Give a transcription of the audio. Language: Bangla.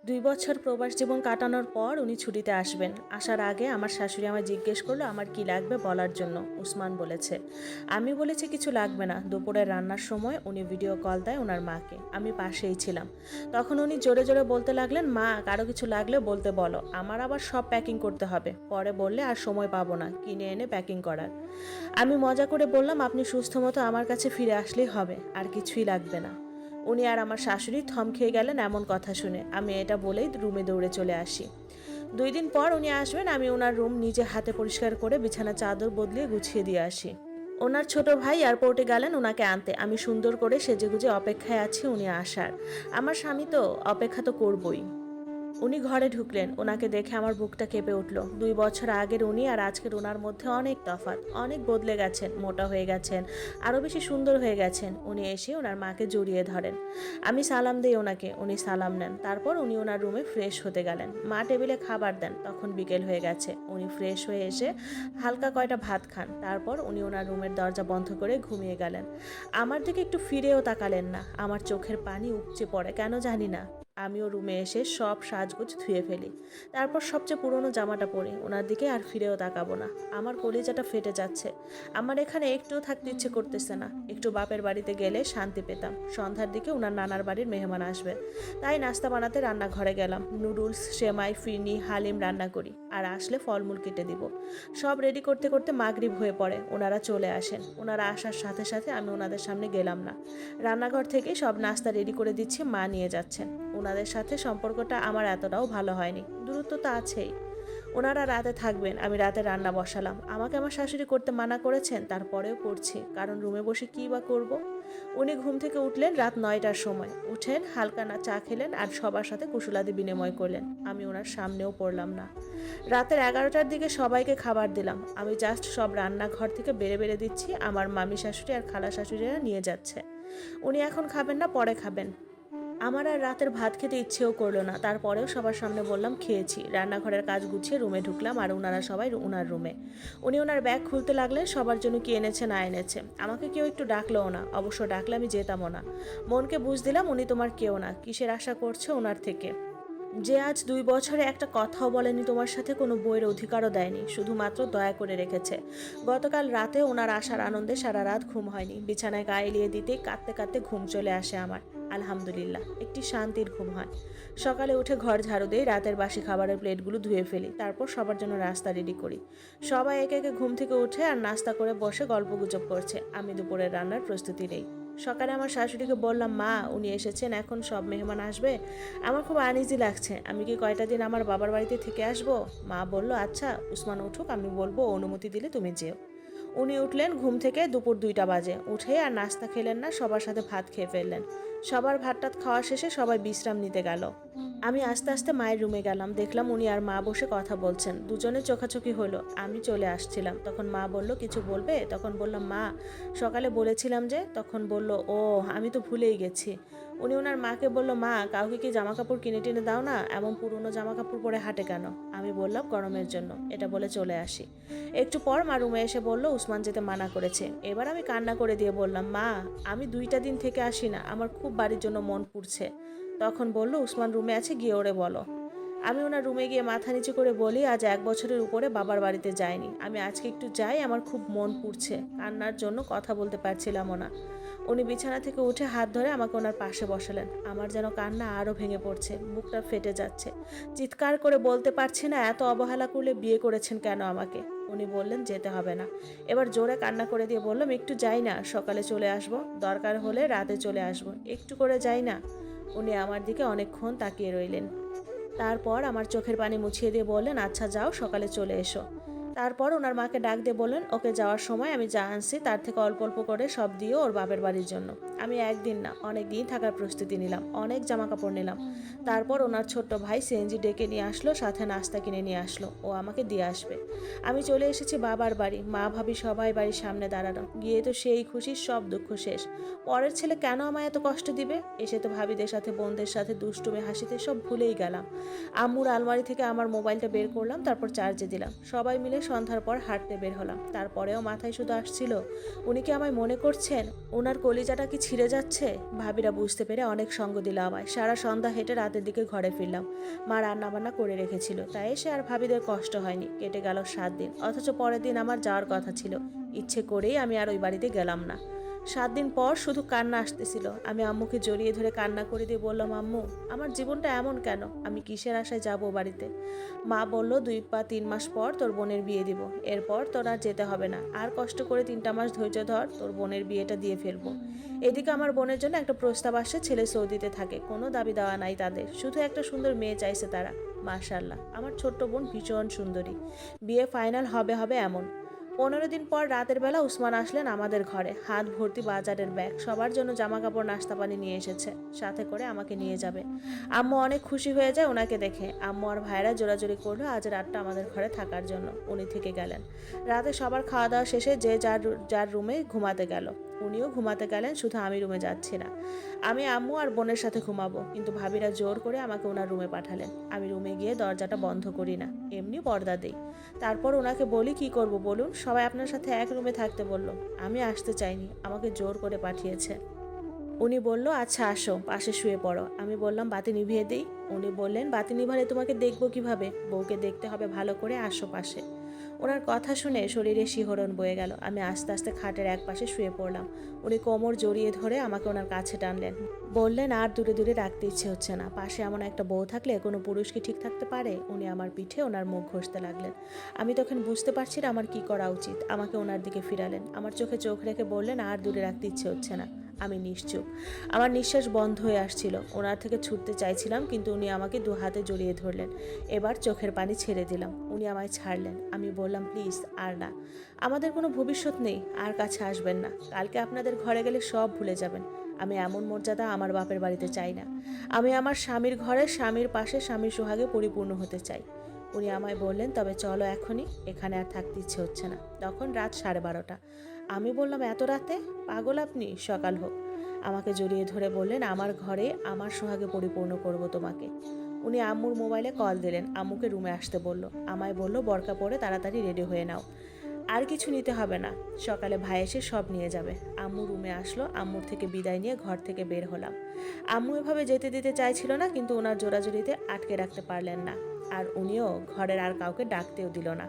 ২ বছর প্রবাস জীবন কাটানোর পর উনি ছুটিতে আসবেন। আসার আগে আমার শাশুড়ি আমায় জিজ্ঞেস করলো আমার কি লাগবে বলার জন্য। উসমান বলেছে। আমি বলেছি কিছু লাগবে না। দুপুরে রান্নার সময় উনি ভিডিও কল দেয় ওনার মাকে। আমি পাশেই ছিলাম। তখন উনি জোরে জোরে বলতে লাগলেন, মা কারো কিছু লাগলে বলতে বলো, আমার আবার সব প্যাকিং করতে হবে, পরে বললে আর সময় পাবো না কিনে এনে প্যাকিং করার। আমি মজা করে বললাম, আপনি সুস্থ মতো আমার কাছে ফিরে আসলেই হবে, আর কিছুই লাগবে না। উনি আর আমার শাশুড়ি থম খেয়ে গেলেন এমন কথা শুনে। আমি এটা বলেই রুমে দৌড়ে চলে আসি। 2 দিন পর উনি আসবেন। আমি ওনার রুম নিজে হাতে পরিষ্কার করে বিছানা চাদর বদলিয়ে গুছিয়ে দিয়ে আসি। ওনার ছোট ভাই এয়ারপোর্টে গেলেন ওনাকে আনতে। আমি সুন্দর করে সেজেগুজে অপেক্ষায় আছি উনি আসার। আমার স্বামী তো অপেক্ষা তো করবই। উনি ঘরে ঢুকলেন। ওনাকে দেখে আমার বুকটা কেঁপে উঠল। 2 বছর আগের উনি আর আজকের ওনার মধ্যে অনেক তফাৎ। অনেক বদলে গেছেন, মোটা হয়ে গেছেন, আরও বেশি সুন্দর হয়ে গেছেন। উনি এসে ওনার মাকে জড়িয়ে ধরেন। আমি সালাম দিই ওনাকে, উনি সালাম নেন। তারপর উনি ওনার রুমে ফ্রেশ হতে গেলেন। মা টেবিলে খাবার দেন। তখন বিকেল হয়ে গেছে। উনি ফ্রেশ হয়ে এসে হালকা কয়টা ভাত খান। তারপর উনি ওনার রুমের দরজা বন্ধ করে ঘুমিয়ে গেলেন। আমার দিকে একটু ফিরেও তাকালেন না। আমার চোখের পানি উপচে পড়ে, কেন জানি না। আমিও রুমে এসে সব সাজগোজ ধুয়ে ফেলি। তারপর সবচেয়ে পুরনো জামাটা পরি। ওনার দিকে আর ফিরেও তাকাবো না। আমার কলিজাটা ফেটে যাচ্ছে। আমার এখানে একটুও থাকতে ইচ্ছে করতেছে না। একটু বাপের বাড়িতে গেলে শান্তি পেতাম। সন্ধ্যার দিকে ওনার নানার বাড়ির মেহমান আসবে, তাই নাস্তা বানাতে রান্নাঘরে গেলাম। নুডলস, সেমাই, ফিরনি, হালিম রান্না করি, আর আসলে ফলমূল কেটে দিব। সব রেডি করতে করতে মাগরিব হয়ে পড়ে। ওনারা চলে আসেন। ওনারা আসার সাথে সাথে আমি ওনাদের সামনে গেলাম না। রান্নাঘর থেকে সব নাস্তা রেডি করে দিচ্ছি, মা নিয়ে যাচ্ছেন। ওনাদের সাথে সম্পর্কটা আমার এতটাও ভালো হয়নি, দূরত্ব তো আছেই। ওনারা রাতে থাকবেন, আমি রাতে রান্না বসালাম। আমাকে আমার শাশুড়ি করতে মানা করেছেন, তারপরেও করছি, কারণ রুমে বসে কী বা করব। উনি ঘুম থেকে উঠলেন রাত 9টার সময়। উঠেন, হালকা না চা খেলেন আর সবার সাথে কুশলাদি বিনিময় করলেন। আমি ওনার সামনেও পড়লাম না। রাতের 11টার দিকে সবাইকে খাবার দিলাম। আমি জাস্ট সব রান্নাঘর থেকে বেড়ে বেড়ে দিচ্ছি। আমার মামি শাশুড়ি আর খালা শাশুড়িরা নিয়ে যাচ্ছে। উনি এখন খাবেন না, পরে খাবেন। আমার আর রাতের ভাত খেতে ইচ্ছেও করলো না। তারপরেও সবার সামনে বললাম খেয়েছি। রান্নাঘরের কাজ গুছিয়ে রুমে ঢুকলাম, আর ওনারা সবাই ওনার রুমে। উনি ওনার ব্যাগ খুলতে লাগলেন, সবার জন্য কি এনেছে না এনেছে। আমাকে কেউ একটু ডাকলোও না, অবশ্য ডাকলে আমি যেতামও না। মনকে বুঝ দিলাম উনি তোমার কেউ না, কিসের আশা করছে ওনার থেকে, যে আজ 2 বছরে একটা কথাও বলেনি তোমার সাথে, কোনো বইয়ের অধিকারও দেয়নি, শুধুমাত্র দয়া করে রেখেছে। গতকাল রাতে ওনার আসার আনন্দে সারা রাত ঘুম হয়নি। বিছানায় গায়ে এলিয়ে দিতেই কাঁদতে কাঁদতে ঘুম চলে আসে আমার। আলহামদুলিল্লাহ, একটি শান্তির ঘুম হয়। সকালে উঠে ঘর ঝাড়ু দিই, রাতের বাসি খাবারের প্লেটগুলো ধুয়ে ফেলি, তারপর সবার জন্য নাস্তা রেডি করি। সবাই একে একে ঘুম থেকে উঠে আর নাস্তা করে বসে গল্পগুজব করছে। আমি দুপুরের রান্নার প্রস্তুতি নেই। সকালে আমার শাশুড়িকে বললাম, মা উনি এসেছেন, এখন সব মেহমান আসবে, আমার খুব আনইজি লাগছে, আমি কি কয়টা দিন আমার বাবার বাড়িতে থেকে আসবো? মা বলল, আচ্ছা উসমান উঠুক, আমি বলবো, অনুমতি দিলে তুমি যেও। উনি উঠলেন ঘুম থেকে। দুপুর 2টা বাজে। উঠে আর নাস্তা খেলেন না, সবার সাথে ভাত খেয়ে ফেললেন। সবার ভাত টাত খাওয়া শেষে সবাই বিশ্রাম নিতে গেল। আমি আস্তে আস্তে মায়ের রুমে গেলাম। দেখলাম উনি আর মা বসে কথা বলছেন। দুজনে চোখাচোখি হলো। আমি চলে আসছিলাম। তখন মা বলল, কিছু বলবে? তখন বললাম, মা সকালে বলেছিলাম যে। তখন বলল, ও আমি তো ভুলেই গেছি। উনি ওনার মাকে বলল, মা কাউকে কি জামা কাপড় কিনে টিনে দাও না, এমন পুরনো জামা কাপড় পরে হাঁটে কেন? আমি বললাম, গরমের জন্য। এটা বলে চলে আসি। একটু পর মা রুমে এসে বলল, উসমান যেতে মানা করেছে। এবার আমি কান্না করে দিয়ে বললাম, মা আমি 2টা দিন থেকে আসি না, আমার খুব বাড়ির জন্য মন পুড়ছে। তখন বলল, উসমান রুমে আছে, গিয়ে ওরে বলো। আমি ওনার রুমে গিয়ে মাথা নিচু করে বলি, আজ 1 বছরের উপরে বাবার বাড়িতে যাইনি, আমি আজকে একটু যাই, আমার খুব মন পুড়ছে। কান্নার জন্য কথা বলতে পারছিলামও না। উনি বিছানা থেকে উঠে হাত ধরে আমাকে ওনার পাশে বসালেন। আমার যেন কান্না আরও ভেঙে পড়ছে, বুকটা ফেটে যাচ্ছে। চিৎকার করে বলতে পারছি না, এত অবহেলা করলে বিয়ে করেছেন কেন আমাকে? উনি বললেন, যেতে হবে না। এবার জোরে কান্না করে দিয়ে বললাম, একটু যাই না, সকালে চলে আসব, দরকার হলে রাতে চলে আসব, একটু করে যাই না। উনি আমার দিকে অনেকক্ষণ তাকিয়ে রইলেন। তারপর আমার চোখের পানি মুছিয়ে দিয়ে বললেন, আচ্ছা যাও, সকালে চলে এসো। তারপর ওনার মাকে ডাক দিয়ে বললেন, ওকে যাওয়ার সময় আমি যা আনছি তার থেকে অল্প অল্প করে সব দিও ওর বাপের বাড়ির জন্য। আমি একদিন না, অনেক দিন থাকার প্রস্তুতি নিলাম, অনেক জামা কাপড় নিলাম। তারপর ওনার ছোট্ট ভাই সিএনজি ডেকে নিয়ে আসলো, সাথে নাস্তা কিনে নিয়ে আসলো, ও আমাকে দিয়ে আসবে। আমি চলে এসেছি বাবার বাড়ি। মা ভাবি সবাই বাড়ির সামনে দাঁড়ানো। গিয়ে তো সেই খুশির সব দুঃখ শেষ। পরের ছেলে কেন আমায় এত কষ্ট দিবে? এসে তো ভাবিদের সাথে, বোনদের সাথে দুষ্টুমে হাসিতে সব ভুলেই গেলাম। আম্মুর আলমারি থেকে আমার মোবাইলটা বের করলাম, তারপর চার্জে দিলাম। সবাই মিলে সন্ধ্যার পর হাঁটতে বের হলাম। তারপরেও মাথায় শুধু আসছিল, উনি কি আমায় মনে করছেন? ওনার কলিজাটা কি ছিঁড়ে যাচ্ছে? ভাবিরা বুঝতে পেরে অনেক সঙ্গ দিল আমায়। সারা সন্ধ্যা হেঁটে রাতের দিকে ঘরে ফিরলাম। মা রান্নাবান্না করে রেখেছিল, তাই এসে আর ভাবিদের কষ্ট হয়নি। কেটে গেল 7 দিন, অথচ পরের দিন আমার যাওয়ার কথা ছিল। ইচ্ছে করেই আমি আর ওই বাড়িতে গেলাম না। 7 দিন পর শুধু কান্না আসতেছিল। আমি আম্মুকে জড়িয়ে ধরে কান্না করে দিয়ে বললাম, আম্মু, আমার জীবনটা এমন কেন? আমি কিসের আশায় যাবো বাড়িতে? মা বলল, 2 বা 3 মাস পর তোর বোনের বিয়ে দিব, এরপর তোর আর যেতে হবে না। আর কষ্ট করে 3টা মাস ধৈর্য ধর, তোর বোনের বিয়েটা দিয়ে ফেলবো। এদিকে আমার বোনের জন্য একটা প্রস্তাব আসছে, ছেলে সৌদিতে থাকে, কোনো দাবি দেওয়া নাই তাদের, শুধু একটা সুন্দর মেয়ে চাইছে তারা। মাশাআল্লাহ, আমার ছোট্ট বোন ভীষণ সুন্দরী, বিয়ে ফাইনাল হবে হবে এমন। 15 দিন পর রাতের বেলা উসমান আসলেন আমাদের ঘরে, হাত ভর্তি বাজারের ব্যাগ, সবার জন্য জামা কাপড় নাস্তা পানি নিয়ে এসেছে, সাথে করে আমাকে নিয়ে যাবে। আম্মু অনেক খুশি হয়ে যায় ওনাকে দেখে। আম্মু আর ভাইরা জোরাজোরি করলো আজ রাতটা আমাদের ঘরে থাকার জন্য। উনি থেকে গেলেন। রাতে সবার খাওয়া দাওয়া শেষে যে যার যার রুমে ঘুমাতে গেল। উনিও ঘুমাতে গেলেন, শুধু আমি রুমে যাচ্ছি না। আমি আম্মু আর বোনের সাথে ঘুমাবো, কিন্তু ভাবিরা জোর করে আমাকে ওনার রুমে পাঠালেন। আমি রুমে গিয়ে দরজাটা বন্ধ করি না, এমনি পর্দা দেই। তারপর ওনাকে বলি, কি করব বলুন, সবাই আপনার সাথে এক রুমে থাকতে বলল। আমি আসতে চাইনি, আমাকে জোর করে পাঠিয়েছে। উনি বলল, আচ্ছা আসো, পাশে শুয়ে পড়ো। আমি বললাম, বাতি নিভিয়ে দিই। উনি বললেন, বাতি নিভালে তোমাকে দেখবো কিভাবে? বউকে দেখতে হবে ভালো করে, আসো পাশে। ওনার কথা শুনে শরীরে শিহরণ বয়ে গেল। আমি আস্তে আস্তে খাটের এক পাশে শুয়ে পড়লাম। উনি কোমর জড়িয়ে ধরে আমাকে ওনার কাছে টানলেন। বললেন, আর দূরে দূরে রাখতে ইচ্ছে হচ্ছে না। পাশে এমন একটা বউ থাকলে কোনো পুরুষ কি ঠিক থাকতে পারে? উনি আমার পিঠে ওনার মুখ ঘষতে লাগলেন। আমি তখন বুঝতে পারছি না আমার কি করা উচিত। আমাকে ওনার দিকে ফিরালেন, আমার চোখে চোখ রেখে বললেন, আর দূরে রাখতে ইচ্ছে হচ্ছে না। আমি নিশ্চুপ। আমার নিঃশ্বাস বন্ধ হয়ে আসছিল। ওনার থেকে ছুটতে চাইছিলাম, কিন্তু উনি আমাকে 2 হাতে জড়িয়ে ধরলেন। এবার চোখের পানি ছেড়ে দিলাম। উনি আমায় ছাড়লেন। আমি বললাম, প্লিজ আর না, আমাদের কোনো ভবিষ্যৎ নেই, আর কাছে আসবেন না। কালকে আপনাদের ঘরে গেলে সব ভুলে যাবেন। আমি এমন মর্যাদা আমার বাপের বাড়িতে চাই না। আমি আমার স্বামীর ঘরে স্বামীর পাশে স্বামীর সোহাগে পরিপূর্ণ হতে চাই। উনি আমায় বললেন, তবে চলো এখনই, এখানে আর থাকতে ইচ্ছে হচ্ছে না। তখন রাত 12:30। আমি বললাম, এত রাতে? পাগল আপনি, সকাল হোক। আমাকে জড়িয়ে ধরে বললেন, আমার ঘরে আমার সোহাগে পরিপূর্ণ করব তোমাকে। উনি আম্মুর মোবাইলে কল দিলেন, আম্মুকে রুমে আসতে বলল। আমায় বলল, বরকা পরে তাড়াতাড়ি রেডি হয়ে নাও, আর কিছু নিতে হবে না, সকালে ভাই এসে সব নিয়ে যাবে। আম্মু রুমে আসলো, আম্মুর থেকে বিদায় নিয়ে ঘর থেকে বের হলাম। আম্মু এভাবে যেতে দিতে চাইছিল না, কিন্তু ওনার জোরাজুরিতে আটকে রাখতে পারলেন না। আর উনিও ঘরের আর কাউকে ডাকতেও দিল না।